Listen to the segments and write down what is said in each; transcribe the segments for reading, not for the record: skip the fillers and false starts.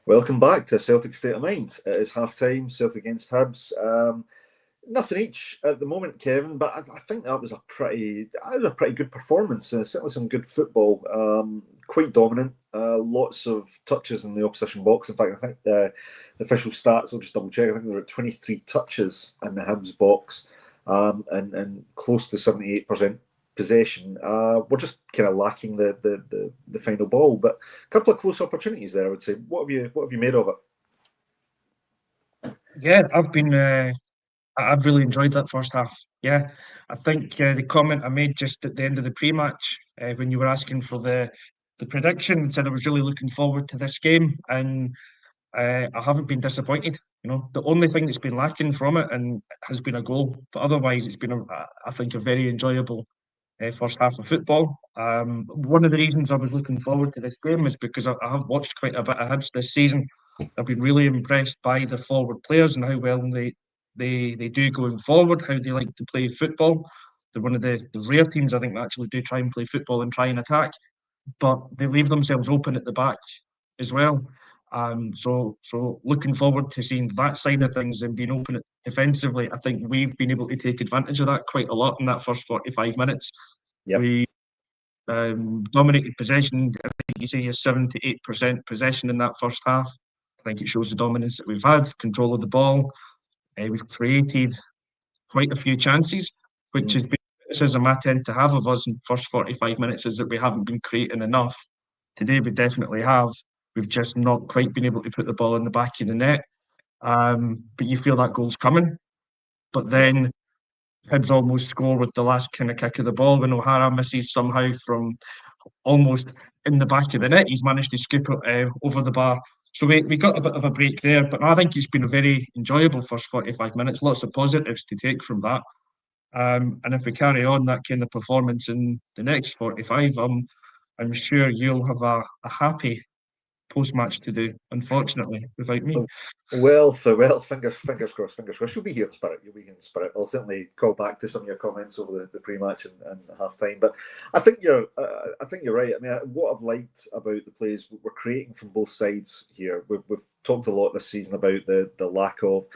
Welcome back to Celtic State of Mind. It is half time, Celtic against Hibs. Nothing each at the moment, Kevin, but I think that was a pretty good performance. Certainly some good football. Quite dominant. Lots of touches in the opposition box. In fact, I think the official stats, I'll just double check, I think there were 23 touches in the Hibs box, and close to 78% possession. We're just kind of lacking the final ball, but a couple of close opportunities there, I would say. What have you made of it? Yeah, I've really enjoyed that first half. Yeah, I think the comment I made just at the end of the pre-match when you were asking for the prediction said I was really looking forward to this game, and I haven't been disappointed. The only thing that's been lacking from it and has been a goal, but otherwise it's been I think a very enjoyable first half of football. One of the reasons I was looking forward to this game is because I have watched quite a bit of Hibs this season. I've been really impressed by the forward players and how well they do going forward, how they like to play football. They're one of the rare teams I think that actually do try and play football and try and attack, but they leave themselves open at the back as well. So looking forward to seeing that side of things and being open defensively. I think we've been able to take advantage of that quite a lot in that first 45 minutes. Yep. We dominated possession. I think you say 78% possession in that first half. I think it shows the dominance that we've had, control of the ball. We've created quite a few chances, which Mm. has been a criticism I tend to have of us in the first 45 minutes is that we haven't been creating enough. Today we definitely have. We've just not quite been able to put the ball in the back of the net. But you feel that goal's coming. But Yeah. then Hibs almost score with the last kind of kick of the ball when O'Hara misses somehow from almost in the back of the net. He's managed to scoop it over the bar. So we got a bit of a break there, but I think it's been a very enjoyable first 45 minutes. Lots of positives to take from that. And if we carry on that kind of performance in the next 45, I'm sure you'll have a happy post-match to do, unfortunately, without me. Well, fingers crossed, fingers crossed. You'll be here in spirit. You'll be here in spirit. I'll certainly call back to some of your comments over the pre-match and half time. But I think you're right. I mean, what I've liked about the plays we're creating from both sides here. We've talked a lot this season about the lack of,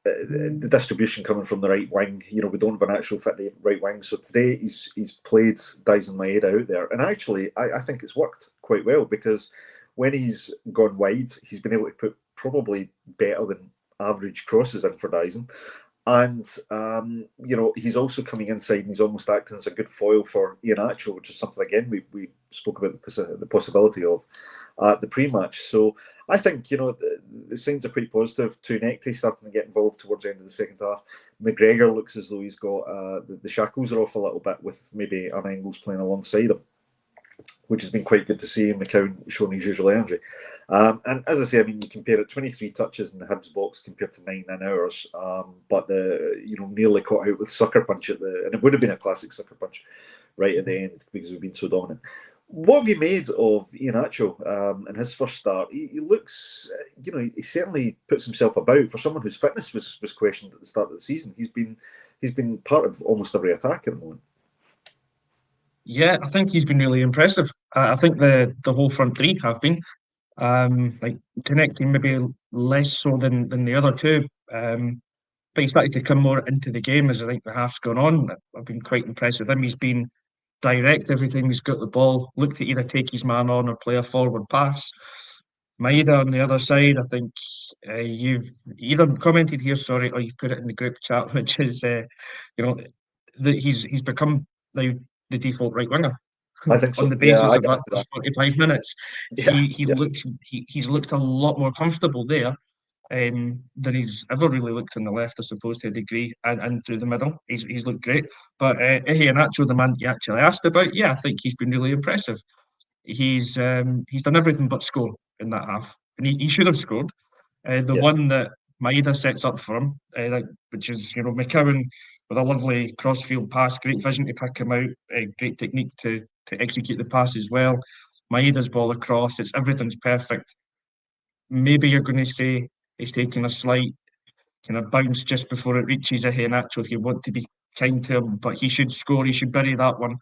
the distribution coming from the right wing. We don't have an actual fit right wing. So today he's played Dyson Maeda out there, and actually I think it's worked quite well because when he's gone wide, he's been able to put probably better than average crosses in for Dyson. And he's also coming inside and he's almost acting as a good foil for Iheanacho, which is something again we spoke about the possibility of at the pre-match. So I think the signs are pretty positive. Tuanekte starting to get involved towards the end of the second half. McGregor looks as though he's got the shackles are off a little bit with maybe an Angles playing alongside him, which has been quite good to see. McCowan showing his usual energy. And as I say, I mean, you compare it 23 touches in the Hibs box compared to 9 in ours, but nearly caught out with sucker punch and it would have been a classic sucker punch right at the end because we've been so dominant. What have you made of Iheanacho in his first start? He looks, he certainly puts himself about for someone whose fitness was questioned at the start of the season. He's been part of almost every attack at the moment. Yeah, I think he's been really impressive. I think the whole front three have been like connecting maybe less so than the other two. But he's started to come more into the game as I think the half's gone on. I've been quite impressed with him. He's been direct every time he's got the ball, look to either take his man on or play a forward pass. Maeda on the other side, I think you've either commented here, sorry, or you've put it in the group chat, which is, you know, that he's become now the default right winger I think on so. the Yeah, basis I of got that to that. first 45 minutes. Yeah, He yeah. looks he's looked a lot more comfortable there than he's ever really looked on the left, I suppose, to a degree, and through the middle. He's looked great. But Iheanacho, the man you actually asked about, yeah, I think he's been really impressive. He's done everything but score in that half, and he should have scored. The Yeah. one that Maeda sets up for him, which is McCowan with a lovely crossfield pass, great vision to pick him out, great technique to execute the pass as well. Maeda's ball across, everything's perfect. Maybe you're going to say he's taking a slight kind of bounce just before it reaches Iheanacho if you want to be kind to him, but he should score. He should bury that one.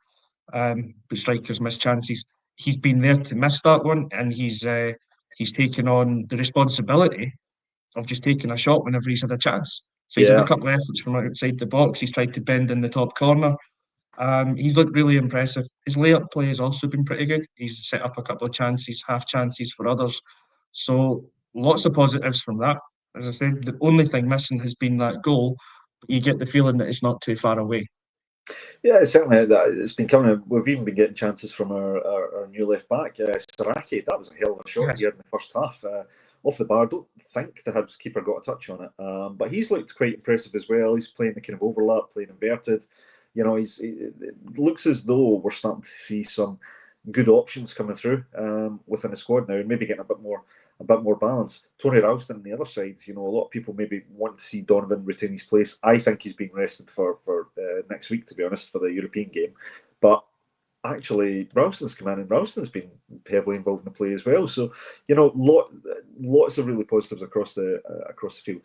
But strikers miss chances. He's been there to miss that one, and he's taken on the responsibility of just taking a shot whenever he's had a chance. So he's had a Yeah, couple of efforts from outside the box. He's tried to bend in the top corner. He's looked really impressive. His layup play has also been pretty good. He's set up a couple of chances, half chances for others. So lots of positives from that. As I said, the only thing missing has been that goal. But you get the feeling that it's not too far away. yeah, certainly that it's been coming. We've even been getting chances from our new left back, Saraki. That was a hell of a shot Yeah. he had in the first half. Off the bar, I don't think the Hibs keeper got a touch on it, but he's looked quite impressive as well. He's playing the kind of overlap, playing inverted. You know, it looks as though we're starting to see some good options coming through within the squad now, and maybe getting a bit more balance. Tony Ralston on the other side, you know, a lot of people maybe want to see Donovan retain his place. I think he's being rested for next week, to be honest, for the European game. But actually, Ralston's come in, and Ralston's been heavily involved in the play as well. So, you know, lots of really positives across the field.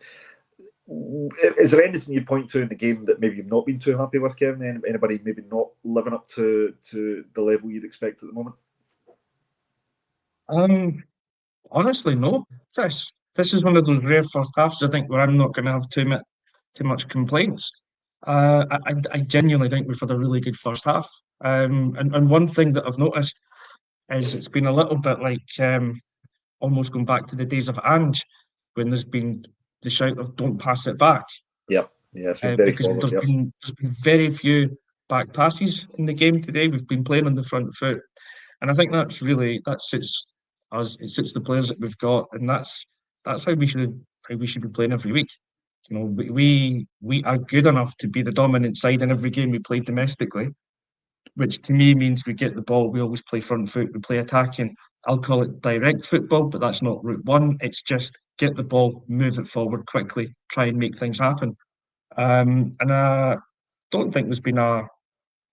Is there anything you'd point to in the game that maybe you've not been too happy with, Kevin? Anybody maybe not living up to the level you'd expect at the moment? Honestly, no. This is one of those rare first halves, I think, where I'm not going to have too much complaints. I genuinely think we've had a really good first half. And one thing that I've noticed is it's been a little bit like almost going back to the days of Ange, when there's been the shout of "don't pass it back," Yeah, it's been very because forward. there's been very few back passes in the game today. We've been playing on the front foot, and I think that suits us. It suits the players that we've got, and that's how we should be playing every week. You know, we are good enough to be the dominant side in every game we play domestically, which to me means we get the ball. We always play front foot. We play attacking. I'll call it direct football, but that's not route one. It's just get the ball, move it forward quickly, try and make things happen. And I don't think there's been a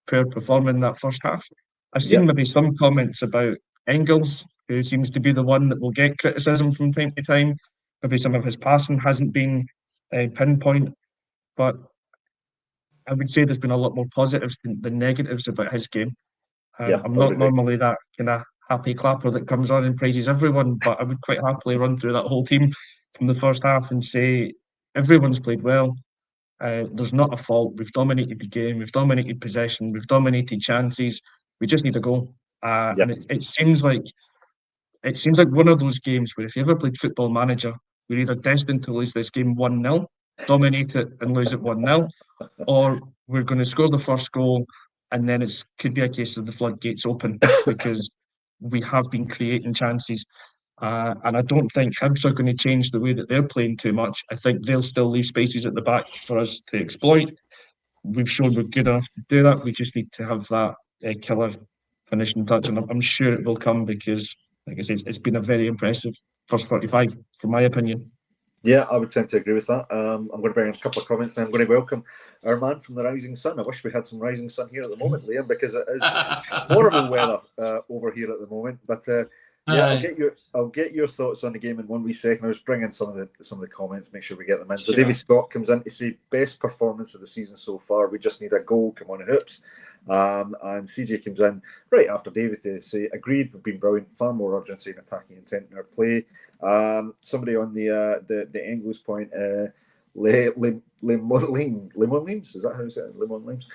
poor performance in that first half. I've seen Yep, maybe some comments about Engels, who seems to be the one that will get criticism from time to time. Maybe some of his passing hasn't been pinpoint, but I would say there's been a lot more positives than negatives about his game. yeah, I'm I would not agree. normally that kind of happy clapper that comes on and praises everyone, but I would quite happily run through that whole team from the first half and say everyone's played well. There's not a fault. We've dominated the game. We've dominated possession. We've dominated chances. We just need a goal. Yeah, And it seems like one of those games where if you ever played Football Manager, we're either destined to lose this game 1-0, dominate it and lose it 1-0, or we're going to score the first goal and then it could be a case of the floodgates open because we have been creating chances. And I don't think Hibs are going to change the way that they're playing too much. I think they'll still leave spaces at the back for us to exploit. We've shown we're good enough to do that. We just need to have that killer finishing touch, and I'm sure it will come because, like I said, it's been a very impressive first 45, from my opinion. yeah, I would tend to agree with that. I'm going to bring in a couple of comments now. I'm going to welcome our man from the Rising Sun. I wish we had some Rising Sun here at the moment, Liam, because it is horrible weather over here at the moment. But yeah, I'll get your thoughts on the game in 1 wee second. I was bringing some of the comments, make sure we get them in. So Sure. Davy Scott comes in to say best performance of the season so far. We just need a goal. Come on, Hibs. And CJ comes in right after David to say agreed. We've been brilliant. Far more urgency and attacking intent in our play. Somebody on the Engels point, Lemon Limes, is that how you say it? Lemon Limes.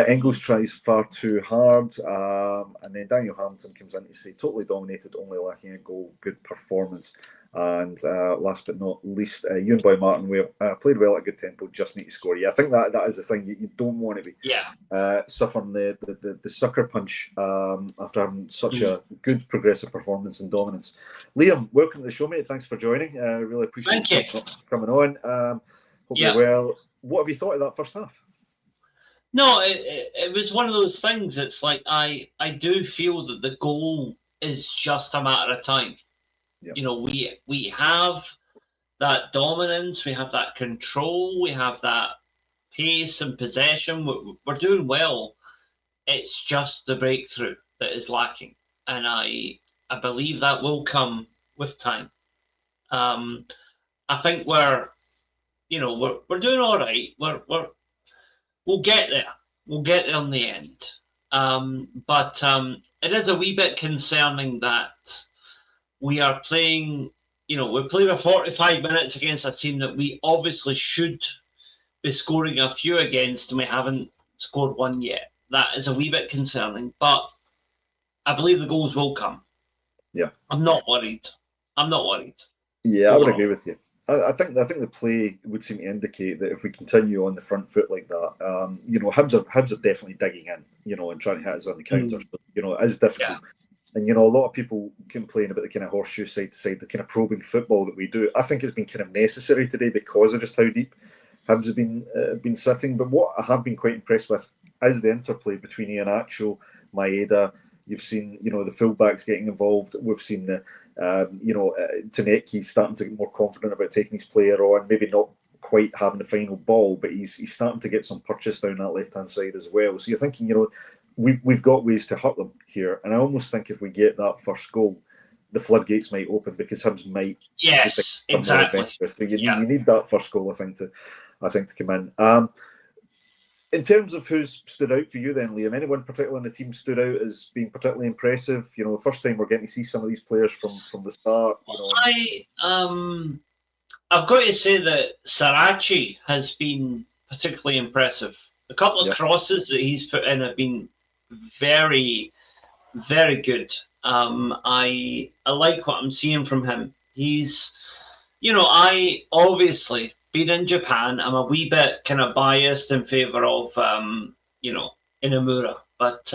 Engels tries far too hard, and then Daniel Hamilton comes in to say totally dominated, only lacking a goal. Good performance. And last but not least, Ewan Boy Martin, we played well at a good tempo, just need to score. Yeah, I think that is the thing. You don't want to be suffering the sucker punch after having such a good progressive performance and dominance. Liam, welcome to the show, mate. Thanks for joining. Really appreciate you coming on. Hope you're well. What have you thought of that first half? No, it was one of those things. It's like I do feel that the goal is just a matter of time. Yep. You know, we have that dominance, we have that control, we have that pace and possession. We're doing well. It's just the breakthrough that is lacking, and I believe that will come with time. I think we're doing all right. We'll get there. We'll get there in the end. But it is a wee bit concerning that we are playing, we played for 45 minutes against a team that we obviously should be scoring a few against, and we haven't scored one yet. That is a wee bit concerning, but I believe the goals will come. Yeah. I'm not worried. Yeah, I would agree with you. I think the play would seem to indicate that if we continue on the front foot like that, Hibs are definitely digging in, and trying to hit us on the counter. So, it is difficult. Yeah. And a lot of people complain about the kind of horseshoe side to side, the kind of probing football that we do. I think it's been kind of necessary today because of just how deep Hibs have been sitting. But what I have been quite impressed with is the interplay between Iheanacho, Maeda. You've seen, the fullbacks getting involved. We've seen the Tanecki's starting to get more confident about taking his player on, maybe not quite having the final ball, but he's starting to get some purchase down that left-hand side as well. So you're thinking, we've got ways to hurt them here. And I almost think if we get that first goal, the floodgates might open because Hibs might. Yes, exactly. So you need that first goal, I think, to come in. In terms of who's stood out for you then, Liam, anyone particular in the team stood out as being particularly impressive? The first time we're getting to see some of these players from the start. I've got to say that Sarachi has been particularly impressive. A couple of crosses that he's put in have been very, very good. I like what I'm seeing from him. He's, I obviously, being in Japan, I'm a wee bit kind of biased in favour of, Inamura. But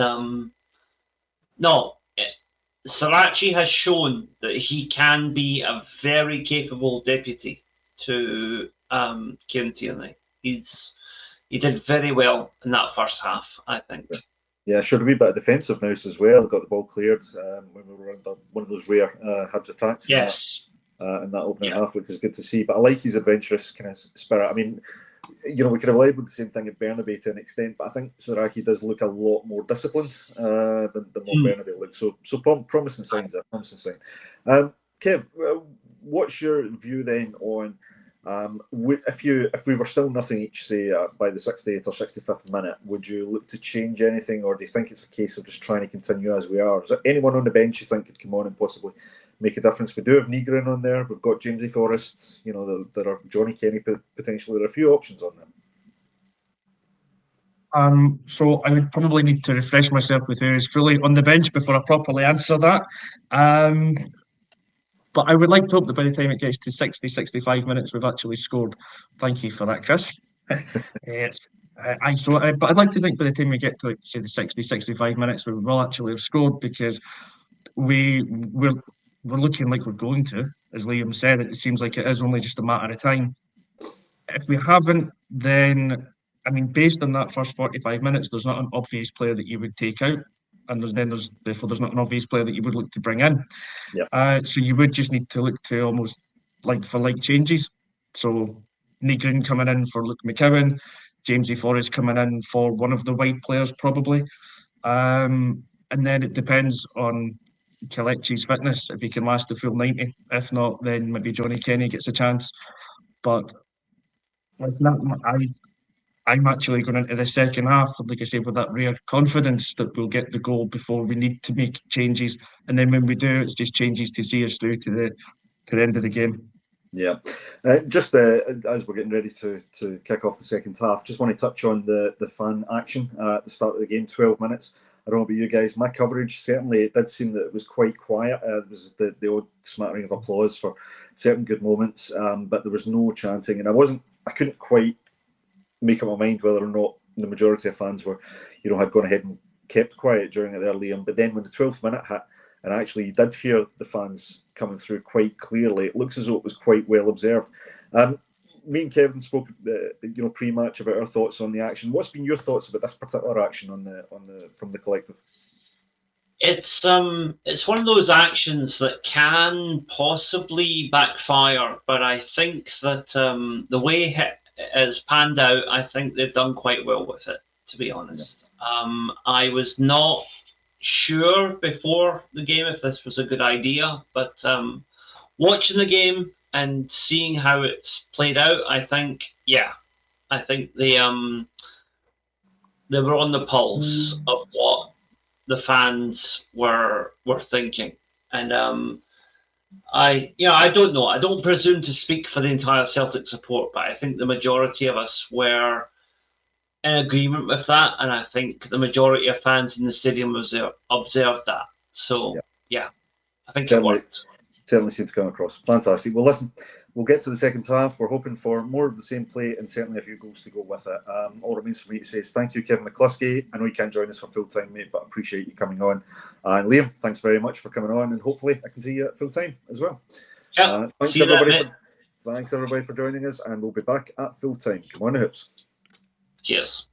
no, Sarachi has shown that he can be a very capable deputy to Kieran Tierney. He did very well in that first half, I think. Yeah, showed a wee bit of defensiveness as well. Got the ball cleared when we were under one of those rare Hibs attacks. Yes. In that opening half, which is good to see. But I like his adventurous kind of spirit. I mean, we could have labelled the same thing at Bernabei to an extent, but I think Saraki does look a lot more disciplined than what Bernabei looks. So promising signs there. Promising sign. Kev, what's your view then on if we were still nothing each, say by the 68th or 65th minute, would you look to change anything, or do you think it's a case of just trying to continue as we are? Is there anyone on the bench you think could come on and possibly make a difference? We do have Negrin on there. We've got Jamesy Forrest. There are Johnny Kenny potentially. There are a few options on there. So I would probably need to refresh myself with who is fully on the bench before I properly answer that. But I would like to hope that by the time it gets to 60, 65 minutes, we've actually scored. Thank you for that, Chris. But I'd like to think by the time we get to, say, the 60, 65 minutes, we will actually have scored, because we're looking like we're going to. As Liam said, it seems like it is only just a matter of time. If we haven't, then, based on that first 45 minutes, there's not an obvious player that you would take out. And therefore there's not an obvious player that you would look to bring in. So you would just need to look to almost like for like changes. So Negrin coming in for Luke McCowan, Jamesy Forrest coming in for one of the wide players probably. And then it depends on Kelechi's fitness, if he can last the full 90. If not, then maybe Johnny Kenny gets a chance. But with that, I'm actually going into the second half, like I say, with that rare confidence that we'll get the goal before we need to make changes. And then when we do, it's just changes to see us through to the end of the game. Yeah. Just as we're getting ready to kick off the second half, just want to touch on the fan action at the start of the game, 12 minutes. I don't know about you guys. My coverage, certainly, it did seem that it was quite quiet. There was the odd smattering of applause for certain good moments, but there was no chanting. And I couldn't quite make up my mind whether or not the majority of fans were, had gone ahead and kept quiet during it there, Liam. But then when the 12th minute hit, and actually you did hear the fans coming through quite clearly, it looks as though it was quite well observed. Me and Kevin spoke, pre-match about our thoughts on the action. What's been your thoughts about this particular action from the collective? It's one of those actions that can possibly backfire, but I think that the way it's panned out, I think they've done quite well with it, to be honest. I was not sure before the game if this was a good idea, but watching the game and seeing how it's played out, I think they were on the pulse of what the fans were thinking. And I don't know. I don't presume to speak for the entire Celtic support, but I think the majority of us were in agreement with that, and I think the majority of fans in the stadium observed that. So yeah, I think it worked. Certainly seemed to come across. Fantastic. Well, listen, we'll get to the second half. We're hoping for more of the same play and certainly a few goals to go with it. All it means for me to say is thank you, Kevin McCluskey. I know you can't join us for full time, mate, but I appreciate you coming on. And Liam, thanks very much for coming on, and hopefully I can see you at full time as well. Thanks everybody for joining us, and we'll be back at full time. Come on, Hibs. Cheers.